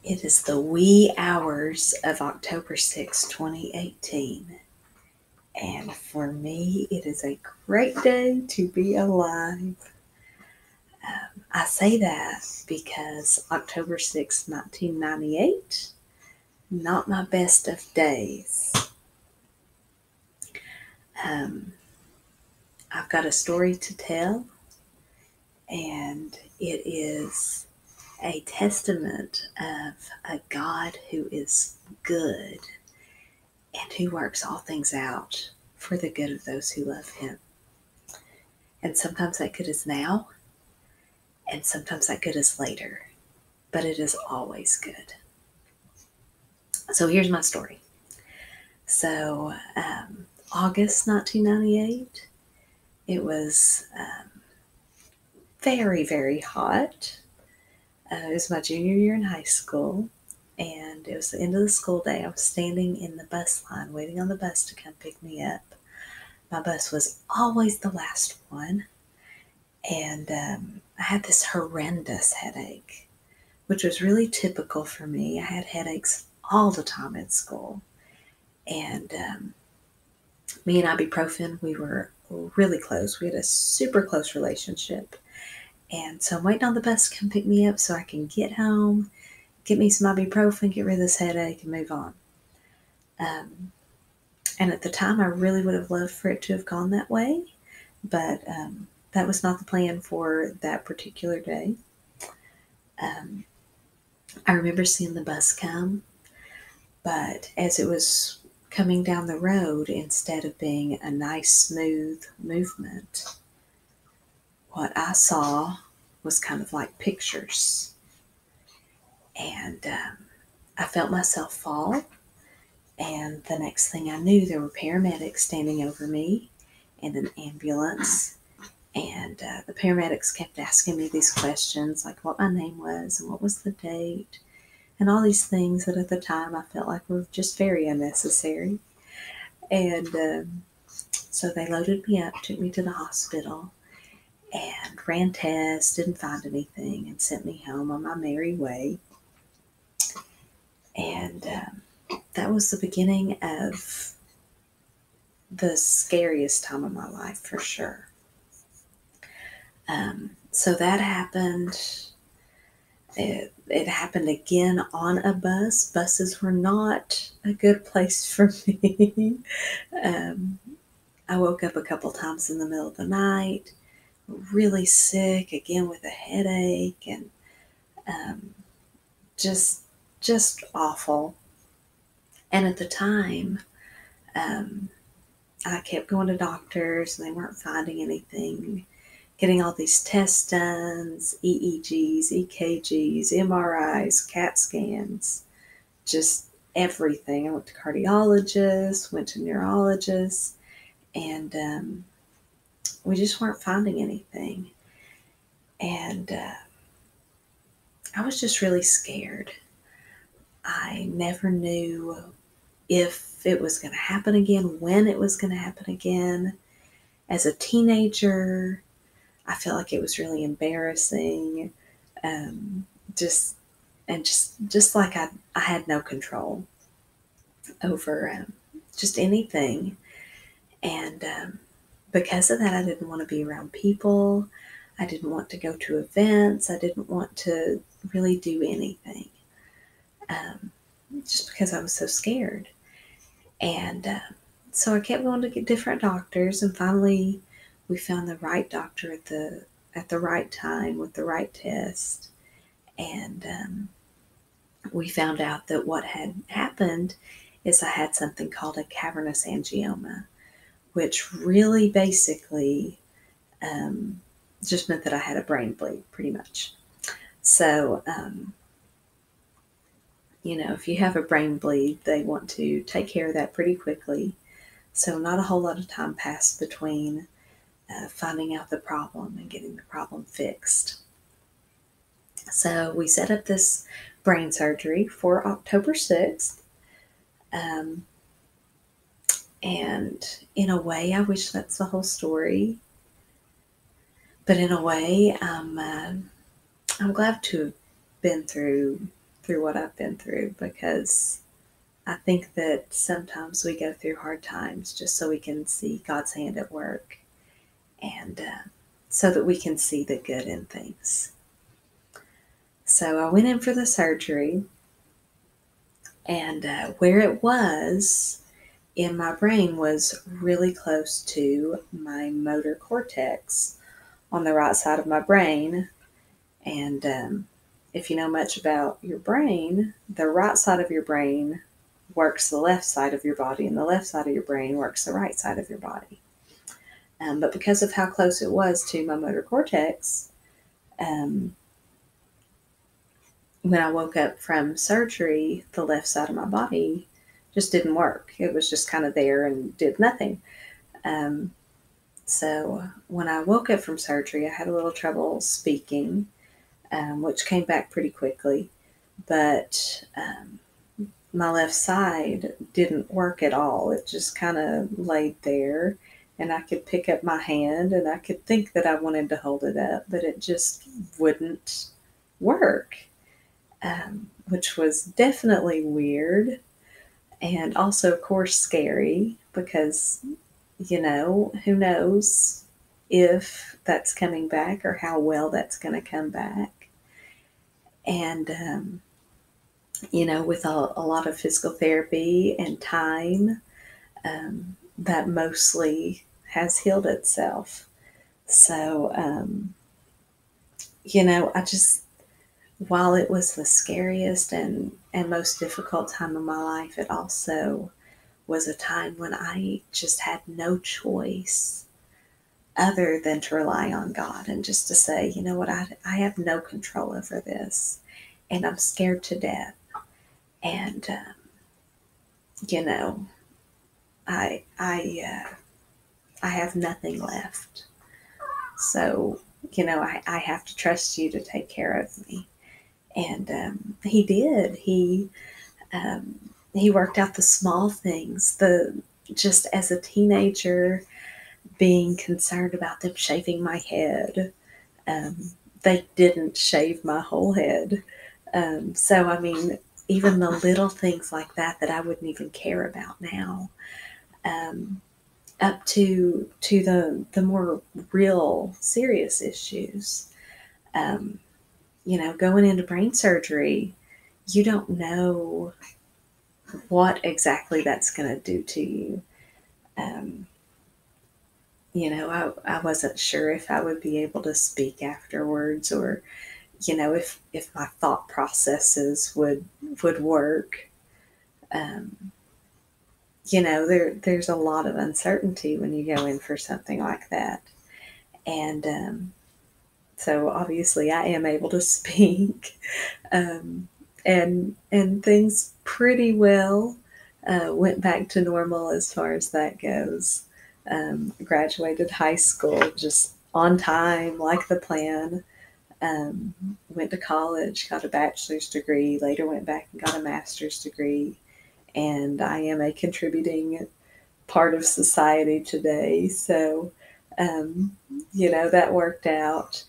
It is the wee hours of October 2018. And for me, it is a great day to be alive. I say that because October 6th, 1998, not my best of days. Um, I've got a story to tell, and it is a testament of a God who is good and who works all things out for the good of those who love him. And sometimes that good is now, and sometimes that good is later, but it is always good. So here's my story. So, August 1998, it was very, very hot. It was my junior year in high school, and it was the end of the school day. I was standing in the bus line waiting on the bus to come pick me up. My bus was always the last one, and I had this horrendous headache, which was really typical for me. I had headaches all the time at school, and me and ibuprofen, we were really close. We had a super close relationship. And so I'm waiting on the bus to come pick me up so I can get home, get me some ibuprofen, get rid of this headache, and move on. Um, and at the time, I really would have loved for it to have gone that way, but that was not the plan for that particular day. Um, I remember seeing the bus come, but as it was coming down the road, instead of being a nice, smooth movement, what I saw was kind of like pictures. And I felt myself fall. And the next thing I knew, there were paramedics standing over me and an ambulance. And the paramedics kept asking me these questions, like what my name was and what was the date, and all these things that at the time I felt like were just very unnecessary. And so they loaded me up, took me to the hospital, and ran tests, didn't find anything, and sent me home on my merry way. And that was the beginning of the scariest time of my life for sure. So that happened. It happened again on a bus. Buses were not a good place for me. um, I woke up a couple times in the middle of the night, really sick, again with a headache, and um, just just awful. And at the time, um, I kept going to doctors, and they weren't finding anything. Getting all these tests done, EEGs, EKGs, MRIs, CAT scans, just everything. I went to cardiologists, went to neurologists, and we just weren't finding anything. And I was just really scared. I never knew if it was going to happen again, when it was going to happen again. As a teenager, I felt like it was really embarrassing. Um, just just like I had no control over just anything. And because of that, I didn't want to be around people. I didn't want to go to events. I didn't want to really do anything, um, just because I was so scared. And so I kept going to get different doctors, and finally, we found the right doctor at the right time with the right test. And we found out that what had happened is I had something called a cavernous angioma, which really basically um, just meant that I had a brain bleed, pretty much. So, if you have a brain bleed, they want to take care of that pretty quickly. So, not a whole lot of time passed between finding out the problem and getting the problem fixed. So, we set up this brain surgery for October 6th. Um, and in a way, I wish that's the whole story. But in a way, I'm glad to have been through through what I've been through, because I think that sometimes we go through hard times just so we can see God's hand at work, and so that we can see the good in things. So I went in for the surgery, and where it was in my brain was really close to my motor cortex on the right side of my brain. And if you know much about your brain, the right side of your brain works the left side of your body, and the left side of your brain works the right side of your body. But because of how close it was to my motor cortex, um, when I woke up from surgery, the left side of my body just didn't work. It was just kind of there and did nothing. Um, so when I woke up from surgery, I had a little trouble speaking, which came back pretty quickly. But my left side didn't work at all. It just kind of laid there, and I could pick up my hand and I could think that I wanted to hold it up, but it just wouldn't work, which was definitely weird, and also, of course, scary, because, who knows if that's coming back or how well that's going to come back. And, with a lot of physical therapy and time, that mostly has healed itself. So, I just, while it was the scariest and most difficult time of my life, it also was a time when I just had no choice other than to rely on God and just to say, you know what, I have no control over this, and I'm scared to death. And, you know, I have nothing left. So, I have to trust you to take care of me. And he did. He worked out the small things. Just as a teenager, being concerned about them shaving my head. They didn't shave my whole head. So I mean, even the little things like that I wouldn't even care about now. Um, Up to the more real serious issues. Um, going into brain surgery, you don't know what exactly that's going to do to you. Um, I wasn't sure if I would be able to speak afterwards, or, if my thought processes would work. Um, there's a lot of uncertainty when you go in for something like that. And so obviously I am able to speak, um, and things pretty well went back to normal as far as that goes. Graduated high school just on time, like the plan. Went to college, got a bachelor's degree, later went back and got a master's degree, and I am a contributing part of society today. So, that worked out.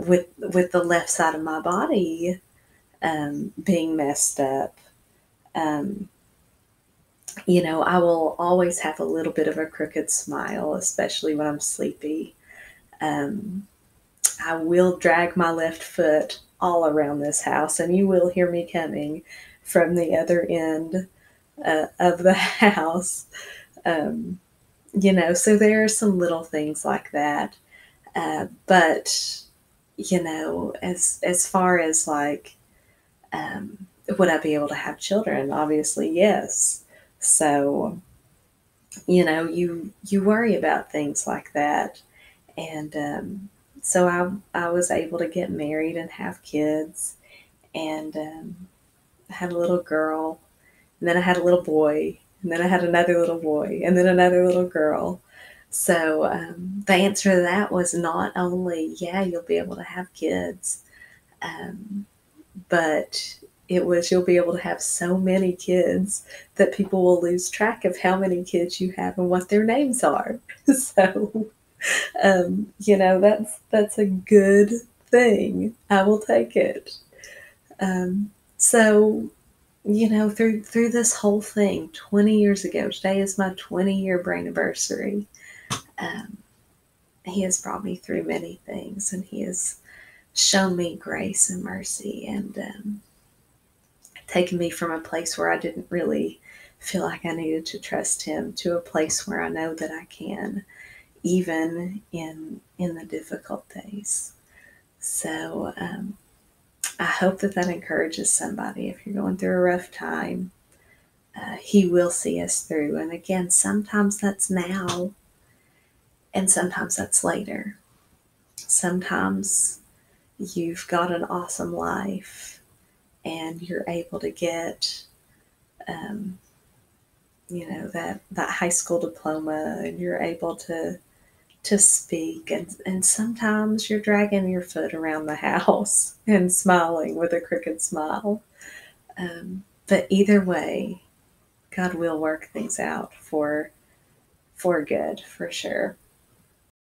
With the left side of my body being messed up, um, I will always have a little bit of a crooked smile, especially when I'm sleepy. Um, I will drag my left foot all around this house, and you will hear me coming from the other end of the house. Um, so there are some little things like that. But as far as like, would I be able to have children? Obviously, yes. So, you worry about things like that. And so I was able to get married and have kids, and I had a little girl, and then I had a little boy, and then I had another little boy, and then another little girl. So the answer to that was not only, yeah, you'll be able to have kids, um, but it was, you'll be able to have so many kids that people will lose track of how many kids you have and what their names are. So, that's a good thing. I will take it. So, through this whole thing, 20 years ago, today is my 20-year Brainiversary. Um, he has brought me through many things, and he has shown me grace and mercy, and taken me from a place where I didn't really feel like I needed to trust him to a place where I know that I can, even in the difficult days. So I hope that that encourages somebody. If you're going through a rough time, he will see us through. And again, sometimes that's now, and sometimes that's later. Sometimes you've got an awesome life, and you're able to get, um, that high school diploma, and you're able to speak, and sometimes you're dragging your foot around the house and smiling with a crooked smile. But either way, God will work things out for good, for sure.